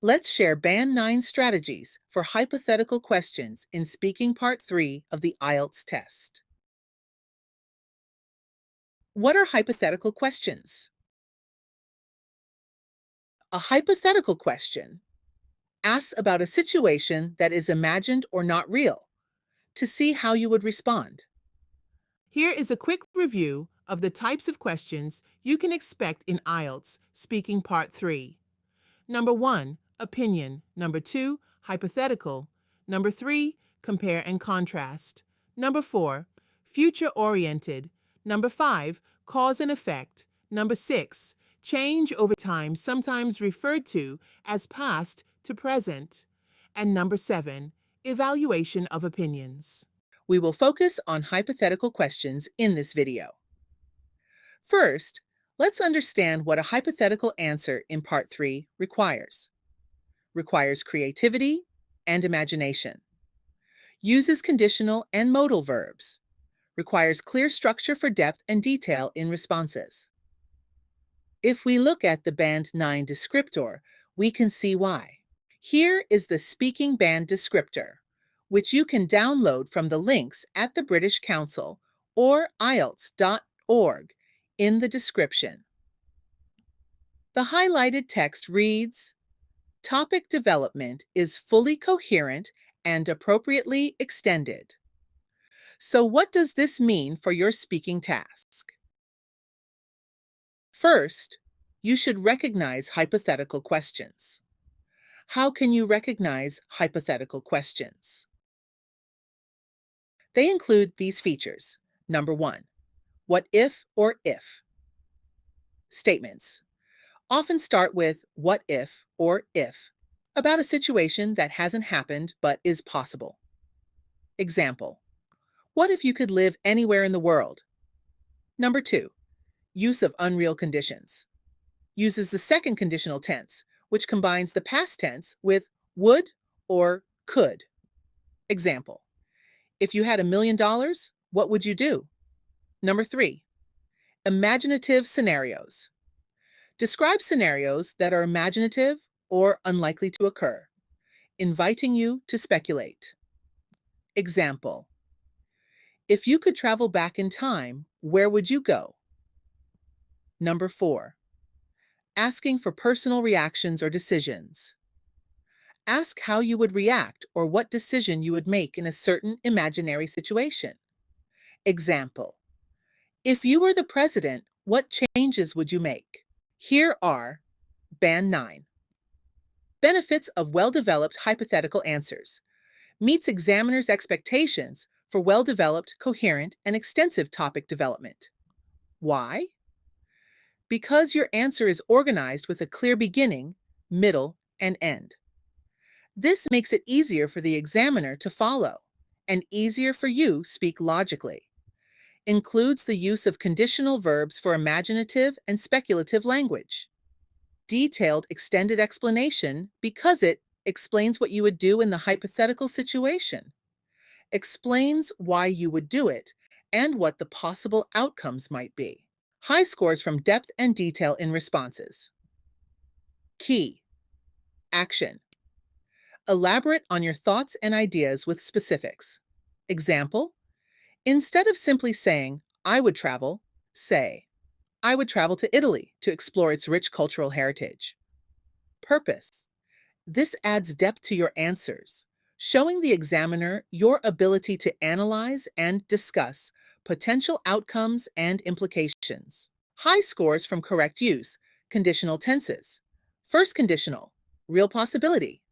Let's share Band 9 strategies for hypothetical questions in Speaking Part 3 of the IELTS test. What are hypothetical questions? A hypothetical question asks about a situation that is imagined or not real to see how you would respond. Here is a quick review of the types of questions you can expect in IELTS Speaking Part 3. Number 1, opinion. Number 2, hypothetical. Number 3, compare and contrast. Number 4, future-oriented. Number 5, cause and effect. Number 6, change over time, sometimes referred to as past to present. And number 7, evaluation of opinions. We will focus on hypothetical questions in this video. First, let's understand what a hypothetical answer in Part 3 requires. Requires creativity and imagination. Uses conditional and modal verbs. Requires clear structure for depth and detail in responses. If we look at the Band 9 descriptor, we can see why. Here is the Speaking Band descriptor, which you can download from the links at the British Council or IELTS.org in the description. The highlighted text reads, "Topic development is fully coherent and appropriately extended." So what does this mean for your speaking task? First, you should recognize hypothetical questions. How can you recognize hypothetical questions? They include these features. Number 1, what if or if. Statements often start with what if or if about a situation that hasn't happened but is possible. Example, what if you could live anywhere in the world? Number 2, use of unreal conditions. Uses the second conditional tense, which combines the past tense with would or could. Example, if you had $1,000,000, what would you do? Number 3, imaginative scenarios. Describe scenarios that are imaginative or unlikely to occur, inviting you to speculate. Example, if you could travel back in time, where would you go? Number 4, asking for personal reactions or decisions. Ask how you would react or what decision you would make in a certain imaginary situation. Example, if you were the president, what changes would you make? Here are Band 9. Benefits of well-developed hypothetical answers. Meets examiners' expectations for well-developed, coherent, and extensive topic development. Why? Because your answer is organized with a clear beginning, middle, and end. This makes it easier for the examiner to follow and easier for you to speak logically. Includes the use of conditional verbs for imaginative and speculative language. Detailed extended explanation because it explains what you would do in the hypothetical situation. Explains why you would do it and what the possible outcomes might be. High scores from depth and detail in responses. Key. Action. Elaborate on your thoughts and ideas with specifics. Example, instead of simply saying, I would travel, say, I would travel to Italy to explore its rich cultural heritage. Purpose. This adds depth to your answers, showing the examiner your ability to analyze and discuss potential outcomes and implications. High scores from correct use, conditional tenses. First conditional, real possibility.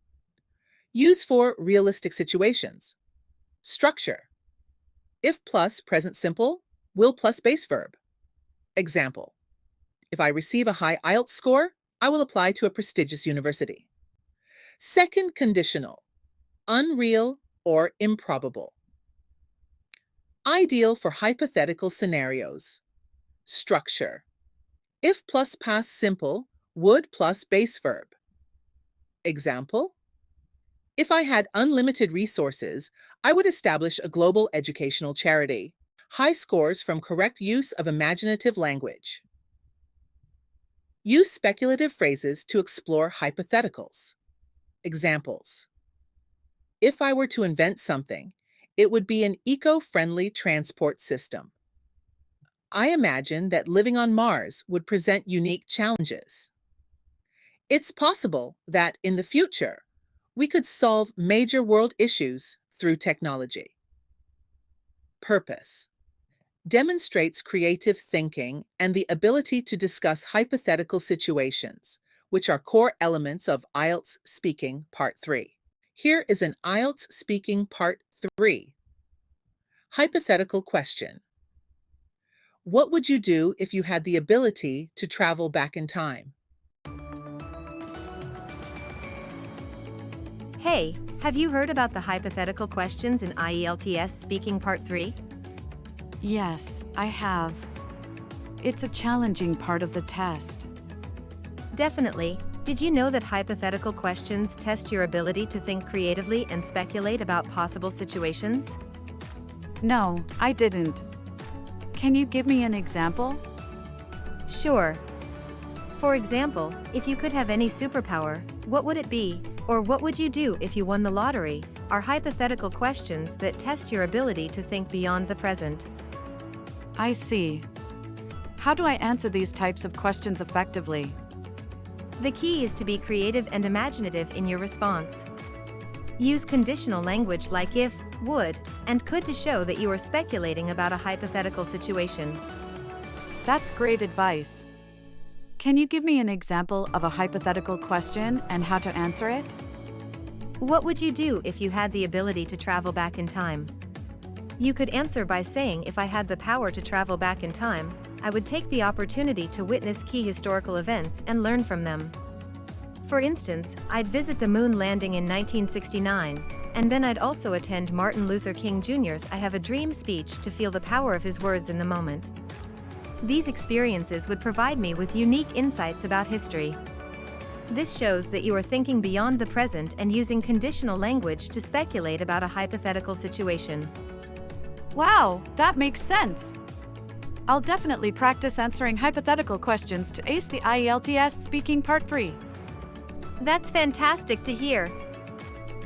Use for realistic situations. Structure. If plus present simple, will plus base verb. Example, if I receive a high IELTS score, I will apply to a prestigious university. Second conditional, unreal or improbable. Ideal for hypothetical scenarios. Structure. If plus past simple, would plus base verb. Example, if I had unlimited resources, I would establish a global educational charity. High scores from correct use of imaginative language. Use speculative phrases to explore hypotheticals. Examples. If I were to invent something, it would be an eco-friendly transport system. I imagine that living on Mars would present unique challenges. It's possible that in the future, we could solve major world issues through technology. Purpose demonstrates creative thinking and the ability to discuss hypothetical situations, which are core elements of IELTS Speaking Part 3. Here is an IELTS Speaking Part 3. Hypothetical question. What would you do if you had the ability to travel back in time? Hey, have you heard about the hypothetical questions in IELTS Speaking Part 3? Yes, I have. It's a challenging part of the test. Definitely. Did you know that hypothetical questions test your ability to think creatively and speculate about possible situations? No, I didn't. Can you give me an example? Sure. For example, if you could have any superpower, what would it be? Or what would you do if you won the lottery? Are hypothetical questions that test your ability to think beyond the present. I see. How do I answer these types of questions effectively? The key is to be creative and imaginative in your response. Use conditional language like if, would, and could to show that you are speculating about a hypothetical situation. That's great advice. Can you give me an example of a hypothetical question and how to answer it? What would you do if you had the ability to travel back in time? You could answer by saying, if I had the power to travel back in time, I would take the opportunity to witness key historical events and learn from them. For instance, I'd visit the moon landing in 1969, and then I'd also attend Martin Luther King Jr.'s I Have a Dream speech to feel the power of his words in the moment. These experiences would provide me with unique insights about history. This shows that you are thinking beyond the present and using conditional language to speculate about a hypothetical situation. Wow, that makes sense. I'll definitely practice answering hypothetical questions to ace the IELTS Speaking Part 3. That's fantastic to hear.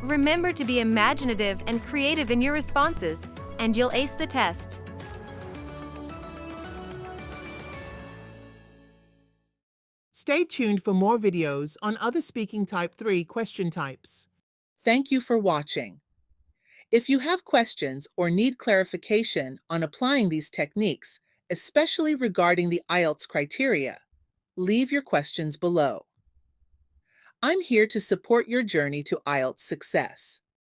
Remember to be imaginative and creative in your responses, and you'll ace the test. Stay tuned for more videos on other Speaking Type 3 question types. Thank you for watching. If you have questions or need clarification on applying these techniques, especially regarding the IELTS criteria, leave your questions below. I'm here to support your journey to IELTS success.